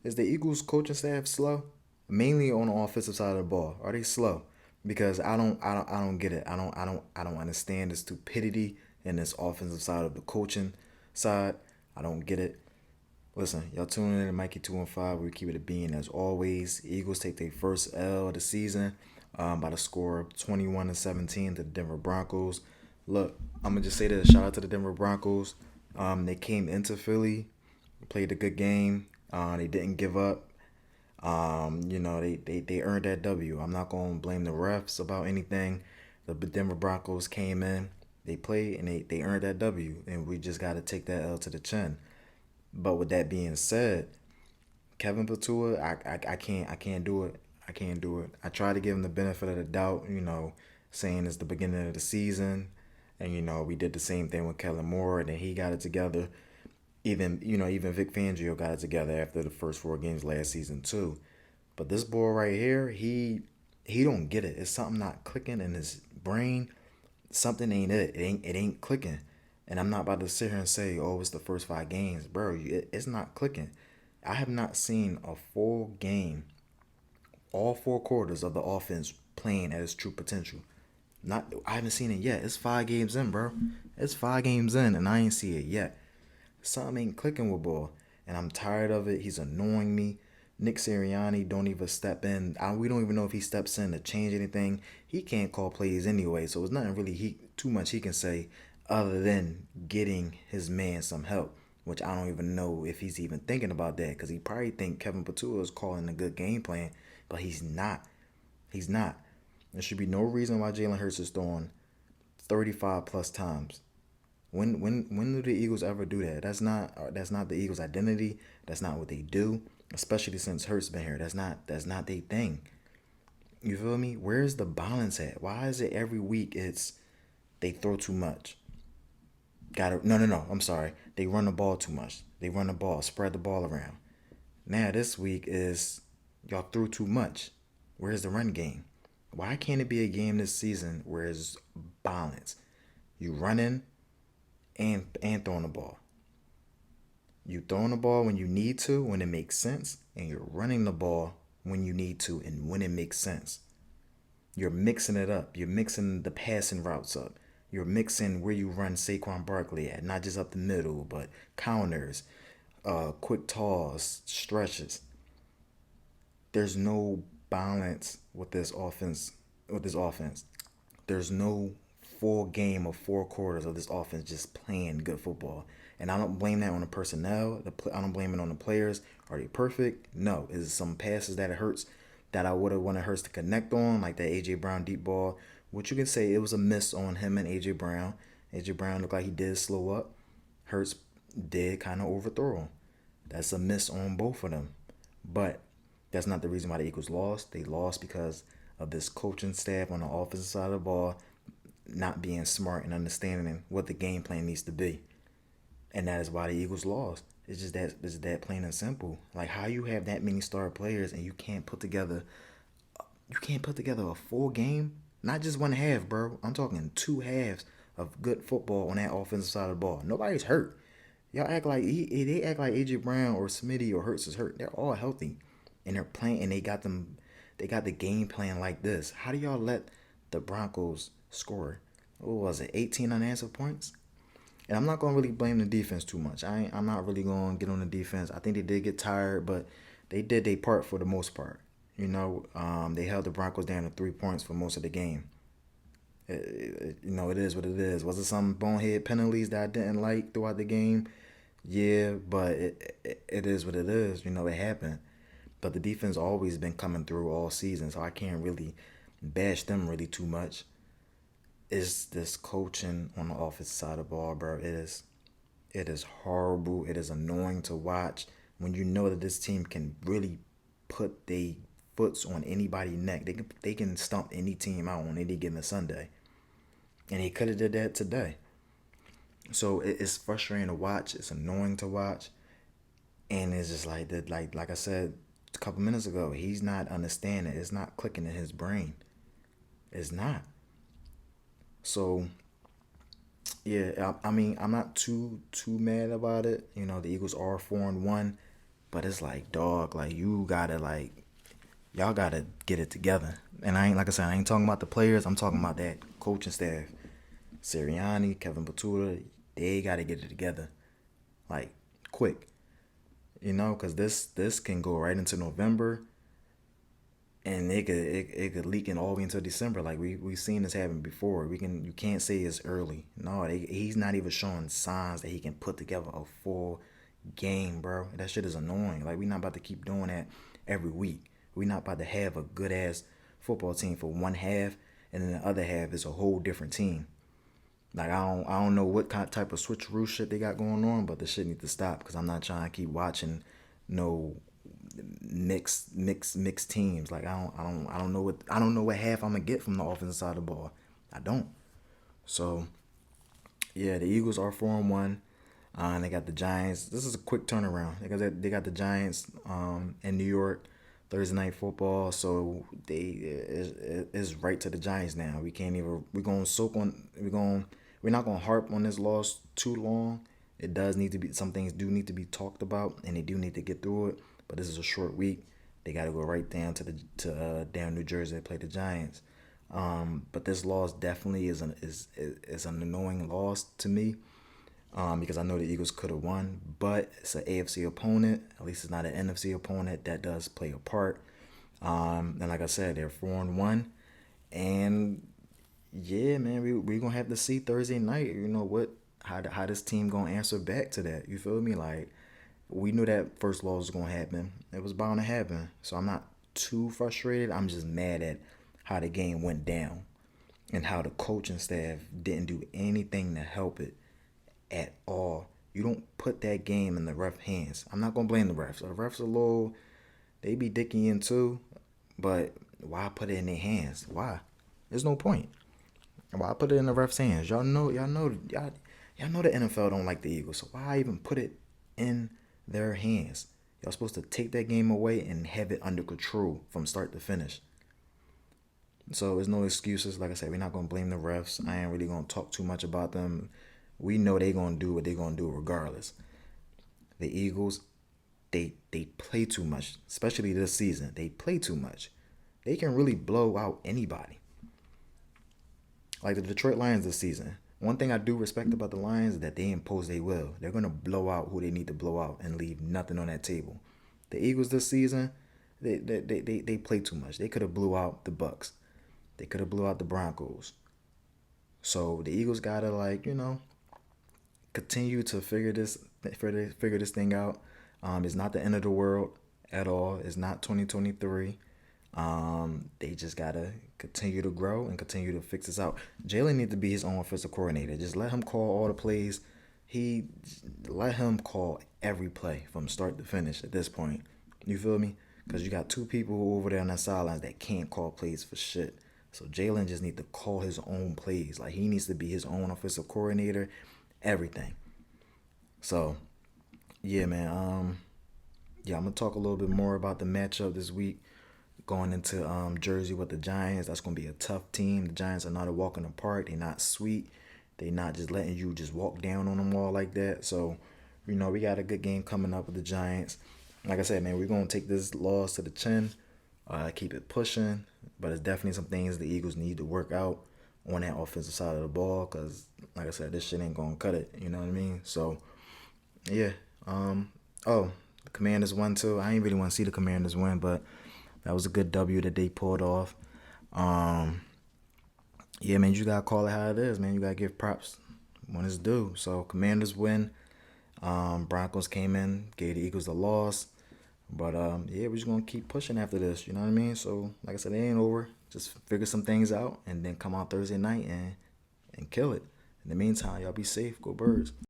Is the Eagles coaching staff slow? Mainly on the offensive side of the ball. Are they slow? Because I don't get it. I don't understand the stupidity in this offensive side of the coaching side. I don't get it. Listen, y'all tuning in to Mikey 2 and 5. We keep it a bean as always. Eagles take their first L of the season by the score of 21-17 to the Denver Broncos. Look, I'm gonna just say this. Shout out to the Denver Broncos. They came into Philly, played a good game. They didn't give up. They earned that W. I'm not gonna blame the refs about anything. The Denver Broncos came in, they played, and they earned that W, and we just got to take that L to the chin. But with that being said, Kevin Patua, I can't do it. I can't do it. I try to give him the benefit of the doubt, saying it's the beginning of the season, and we did the same thing with Kellen Moore, and then he got it together. Even Vic Fangio got it together after the first 4 games last season too. But this boy right here, he don't get it. It's something not clicking in his brain. Something ain't it. It ain't clicking. And I'm not about to sit here and say, oh, it's the first 5 games, bro. It's not clicking. I have not seen a full game, all 4 quarters of the offense playing at its true potential. Not, I haven't seen it yet. It's 5 games in, bro. It's 5 games in, and I ain't see it yet. Something ain't clicking with ball, and I'm tired of it. He's annoying me. Nick Sirianni don't even step in. We don't even know if he steps in to change anything. He can't call plays anyway, so it's nothing really too much he can say other than getting his man some help. Which I don't even know if he's even thinking about that because he probably think Kevin Patua is calling a good game plan, but he's not. He's not. There should be no reason why Jalen Hurts is throwing 35 plus times. When do the Eagles ever do that? That's not the Eagles' identity. That's not what they do. Especially since Hurts been here. That's not their thing. You feel me? Where's the balance at? Why is it every week it's they throw too much? Got to no. I'm sorry. They run the ball too much. They run the ball, spread the ball around. Now this week is y'all threw too much. Where's the run game? Why can't it be a game this season where it's balance? You running and throwing the ball. You throwing the ball when you need to, when it makes sense, and you're running the ball when you need to and when it makes sense. You're mixing it up. You're mixing the passing routes up. You're mixing where you run Saquon Barkley at, not just up the middle, but counters, quick toss, stretches. There's no balance with this offense. With this offense, there's no full game of 4 quarters of this offense just playing good football. And I don't blame that on the personnel. I don't blame it on the players. Are they perfect? No. Is it some passes that it hurts that I would have wanted Hurts to connect on, like that AJ Brown deep ball, which you can say it was a miss on him and AJ Brown. AJ Brown looked like he did slow up. Hurts did kind of overthrow him. That's a miss on both of them. But that's not the reason why the Eagles lost. They lost because of this coaching staff on the offensive side of the ball not being smart and understanding what the game plan needs to be. And that is why the Eagles lost. It's that plain and simple. Like how you have that many star players and you can't put together a full game, not just 1 half, bro. I'm talking 2 halves of good football on that offensive side of the ball. Nobody's hurt. Y'all act like they act like AJ Brown or Smitty or Hurts is hurt. They're all healthy, and they're playing, and they got them. They got the game plan like this. How do y'all let the Broncos score? What was it? 18 unanswered points. And I'm not gonna really blame the defense too much. I'm not really gonna get on the defense. I think they did get tired, but they did their part for the most part. They held the Broncos down to 3 points for most of the game. It is what it is. Was it some bonehead penalties that I didn't like throughout the game? Yeah, but it is what it is. It happened. But the defense always been coming through all season, so I can't really bash them really too much. It's this coaching on the offensive side of the ball, bro. It is horrible. It is annoying to watch when you know that this team can really put their foots on anybody's neck. They can stump any team out on any given Sunday, and they could have did that today. So it's frustrating to watch. It's annoying to watch, and it's just like that. Like I said a couple minutes ago, he's not understanding. It's not clicking in his brain. It's not. So yeah, I mean, I'm not too mad about it. The Eagles are 4-1. But it's like, dog, like you gotta y'all gotta get it together. And I ain't like I said, I ain't talking about the players. I'm talking about that coaching staff. Sirianni, Kevin Batuta, they gotta get it together, like quick. Because this can go right into November, and it could leak in all the way into December. Like we seen this happen before. You can't say it's early. No, he's not even showing signs that he can put together a full game, bro. That shit is annoying. Like we not about to keep doing that every week. We not about to have a good ass football team for one half, and then the other half is a whole different team. Like I don't know what type of switcheroo shit they got going on, but the shit need to stop because I'm not trying to keep watching no mixed teams. Like I don't know what half I'm gonna get from the offensive side of the ball. I don't. So yeah, the Eagles are 4-1. And they got the Giants. This is a quick turnaround. They got the Giants in New York Thursday night football. So it's right to the Giants now. We can't even. We're not gonna harp on this loss too long. It does need to be, some things do need to be talked about, and they do need to get through it. But this is a short week. They got to go right down to down New Jersey to play the Giants. But this loss definitely is an annoying loss to me, because I know the Eagles could have won, but it's an AFC opponent. At least it's not an NFC opponent. That does play a part. And like I said, they're 4-1, and yeah, man, we gonna have to see Thursday night. How this team gonna answer back to that? You feel me? Like we knew that first loss was gonna happen. It was bound to happen. So I'm not too frustrated. I'm just mad at how the game went down and how the coaching staff didn't do anything to help it at all. You don't put that game in the ref hands. I'm not gonna blame the refs. The refs they be dicking in too, but why put it in their hands? Why? There's no point. Why put it in the refs' hands? Y'all know the NFL don't like the Eagles, so why even put it in their hands? Y'all supposed to take that game away and have it under control from start to finish. So there's no excuses. Like I said, we're not gonna blame the refs. I ain't really gonna talk too much about them. We know they gonna do what they gonna do regardless. The Eagles, they play too much, especially this season. They play too much. They can really blow out anybody. Like the Detroit Lions this season. One thing I do respect about the Lions is that they impose their will. They're gonna blow out who they need to blow out and leave nothing on that table. The Eagles this season, they play too much. They could have blew out the Bucks. They could have blew out the Broncos. So the Eagles gotta continue to figure this thing out. It's not the end of the world at all. It's not 2023. They just gotta continue to grow and continue to fix this out. Jalen needs to be his own offensive coordinator. Just let him call all the plays. He Let him call every play from start to finish at this point. You feel me? Because you got two people over there on that sidelines that can't call plays for shit. So Jalen just need to call his own plays. Like he needs to be his own offensive coordinator, everything. So yeah, man. Yeah, I'm gonna talk a little bit more about the matchup this week going into Jersey with the Giants. That's gonna be a tough team. The Giants are not a walk in the park. They're not sweet. They're not just letting you just walk down on them all like that. So, we got a good game coming up with the Giants. Like I said, man, we're gonna take this loss to the chin, keep it pushing. But it's definitely some things the Eagles need to work out on that offensive side of the ball. Cause, like I said, this shit ain't gonna cut it. You know what I mean? So, yeah. Oh, the Commanders won too. I ain't really want to see the Commanders win, but that was a good W that they pulled off. Yeah, man, you gotta call it how it is, man. You gotta give props when it's due. So Commanders win. Broncos came in, gave the Eagles a loss. But yeah, we're just gonna keep pushing after this. You know what I mean? So like I said, it ain't over. Just figure some things out and then come out Thursday night and kill it. In the meantime, y'all be safe. Go Birds.